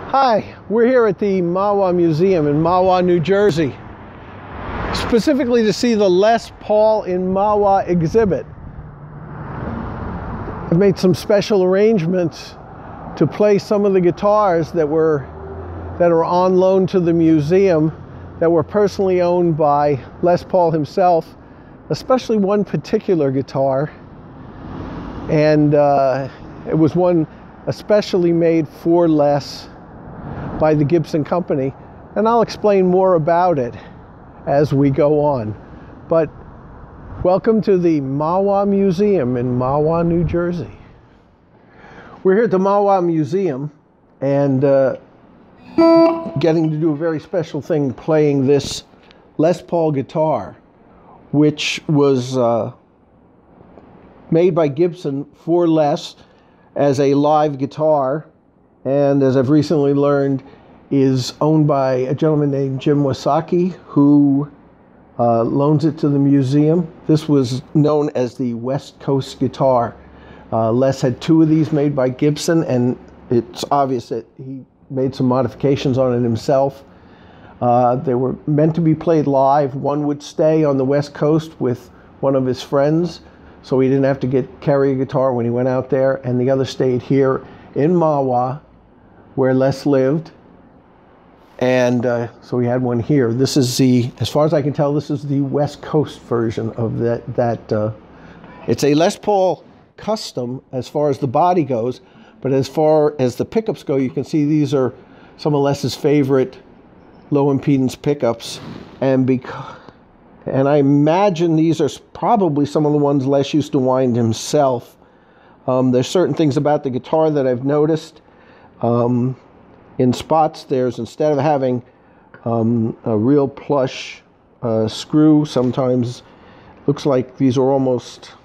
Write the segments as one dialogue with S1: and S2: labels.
S1: Hi, we're here at the Mahwah Museum in Mahwah, New Jersey, specifically to see the Les Paul in Mahwah exhibit. I've made some special arrangements to play some of the guitars that are on loan to the museum that were personally owned by Les Paul himself, especially one particular guitar. And it was one especially made for Les by the Gibson Company, and I'll explain more about it as we go on. But welcome to the Mahwah Museum in Mahwah, New Jersey. We're here at the Mahwah Museum and getting to do a very special thing, playing this Les Paul guitar, which was made by Gibson for Les as a live guitar, and as I've recently learned, is owned by a gentleman named Jim Wasaki, who loans it to the museum. This was known as the West Coast guitar. Les had two of these made by Gibson, and it's obvious that he made some modifications on it himself. They were meant to be played live. One would stay on the West Coast with one of his friends, so he didn't have to carry a guitar when he went out there, and the other stayed here in Mahwah, where Les lived, and so we had one here. This is as far as I can tell, this is the West Coast version of that. It's a Les Paul custom as far as the body goes, but as far as the pickups go, you can see these are some of Les's favorite low impedance pickups, and I imagine these are probably some of the ones Les used to wind himself. There's certain things about the guitar that I've noticed. In spots, instead of having a real plush screw, sometimes looks like these are almost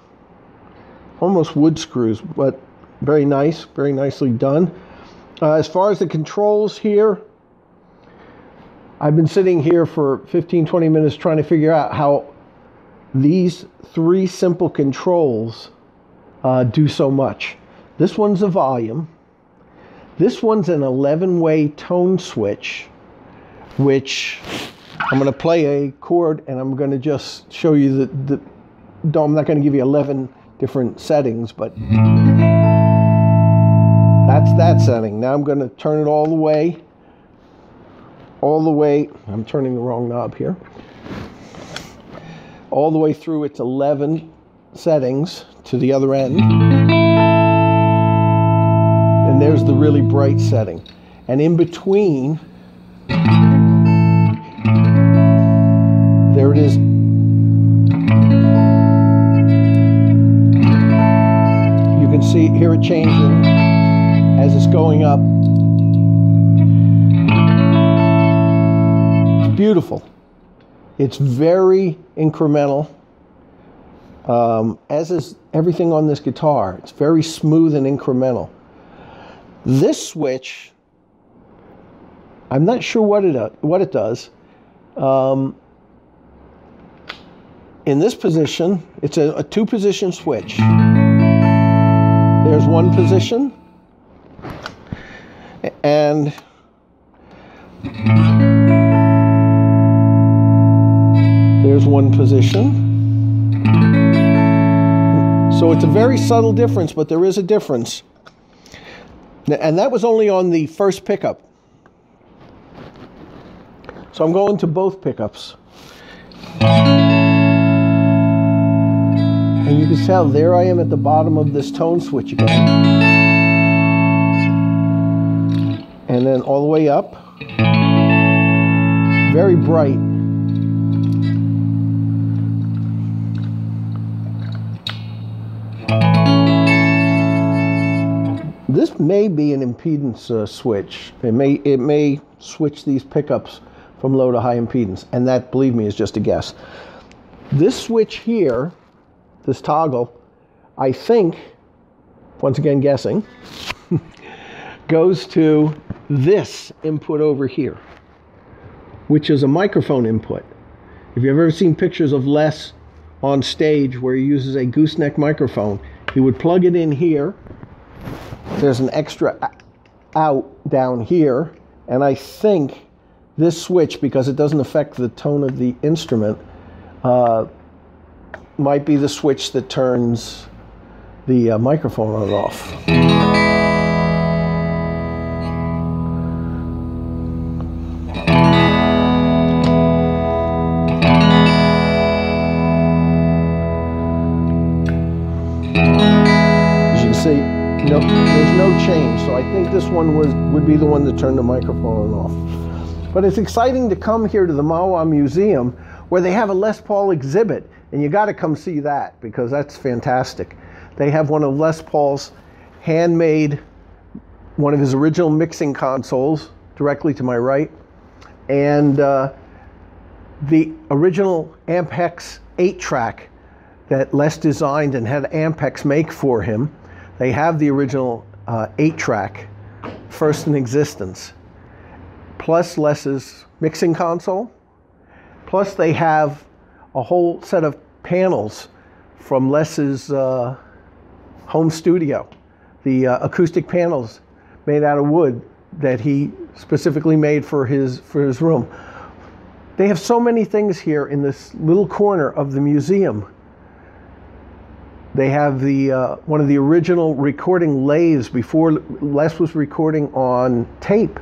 S1: wood screws, but very nice, very nicely done. As far as the controls here, I've been sitting here for 15-20 minutes trying to figure out how these three simple controls do so much. This one's a volume. This one's an 11-way tone switch, which I'm going to play a chord and I'm going to just show you I'm not going to give you 11 different settings, but that's that setting. Now I'm going to turn it all the way. I'm turning the wrong knob here. All the way through its 11 settings to the other end. And there's the really bright setting. And in between, there it is. You can hear it changing as it's going up. It's beautiful. It's very incremental, as is everything on this guitar. It's very smooth and incremental. This switch, I'm not sure what it does. In this position, it's a two-position switch. There's one position, and there's one position. So it's a very subtle difference, but there is a difference. And that was only on the first pickup. So I'm going to both pickups. And you can tell, there I am at the bottom of this tone switch again. And then all the way up. Very bright. This may be an impedance switch. It may switch these pickups from low to high impedance, and that, believe me, is just a guess. This switch here, this toggle, I think, once again guessing, goes to this input over here, which is a microphone input. If you've ever seen pictures of Les on stage where he uses a gooseneck microphone, he would plug it in here. There's an extra out down here, and I think this switch, because it doesn't affect the tone of the instrument, might be the switch that turns the microphone on and off. As you can see, no, there's no change, so I think this one would be the one that turned the microphone on off. But it's exciting to come here to the Mahwah Museum, where they have a Les Paul exhibit, and you got to come see that, because that's fantastic. They have one of Les Paul's handmade, one of his original mixing consoles, directly to my right, and the original Ampex 8-track that Les designed and had Ampex make for him. They have the original 8-track, first in existence, plus Les's mixing console, plus they have a whole set of panels from Les's home studio, the acoustic panels made out of wood that he specifically made for his room. They have so many things here in this little corner of the museum. They have the one of the original recording lathes before Les was recording on tape.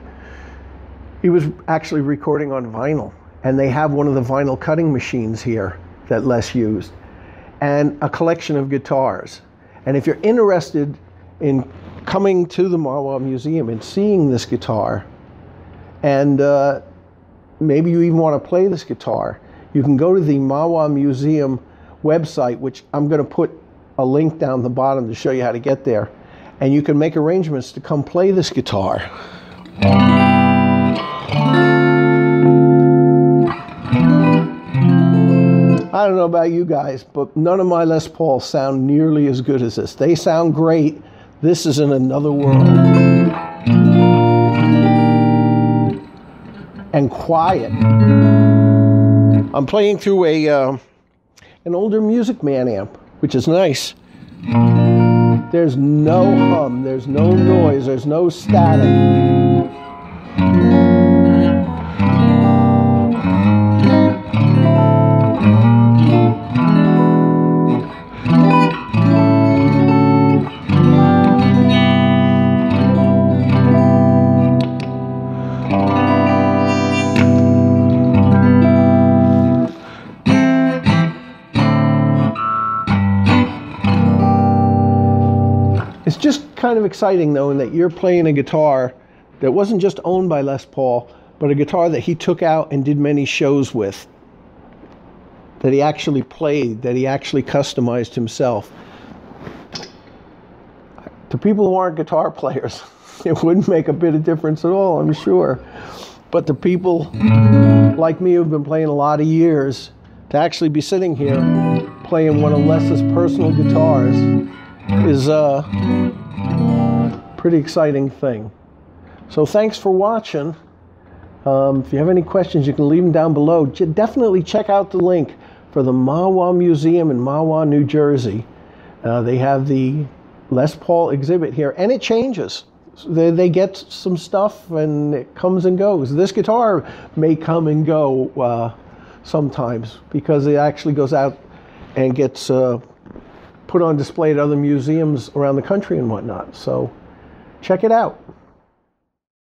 S1: He was actually recording on vinyl, and they have one of the vinyl cutting machines here that Les used, and a collection of guitars. And if you're interested in coming to the Mahwah Museum and seeing this guitar, and maybe you even want to play this guitar, you can go to the Mahwah Museum website, which I'm going to put a link down the bottom to show you how to get there, and you can make arrangements to come play this guitar. I don't know about you guys, but none of my Les Pauls sound nearly as good as this. They sound great. This is in another world. And quiet. I'm playing through an older Music Man amp, which is nice. There's no hum, there's no noise, there's no static. It's just kind of exciting knowing that you're playing a guitar that wasn't just owned by Les Paul, but a guitar that he took out and did many shows with, that he actually played, that he actually customized himself. To people who aren't guitar players, it wouldn't make a bit of difference at all, I'm sure. But to people like me who've been playing a lot of years, to actually be sitting here playing one of Les's personal guitars is a pretty exciting thing. So thanks for watching. If you have any questions, you can leave them down below. Definitely check out the link for the Mahwah Museum in Mahwah, New Jersey. They have the Les Paul exhibit here, and it changes. They get some stuff and it comes and goes. This guitar may come and go sometimes, because it actually goes out and gets put on display at other museums around the country and whatnot. So check it out.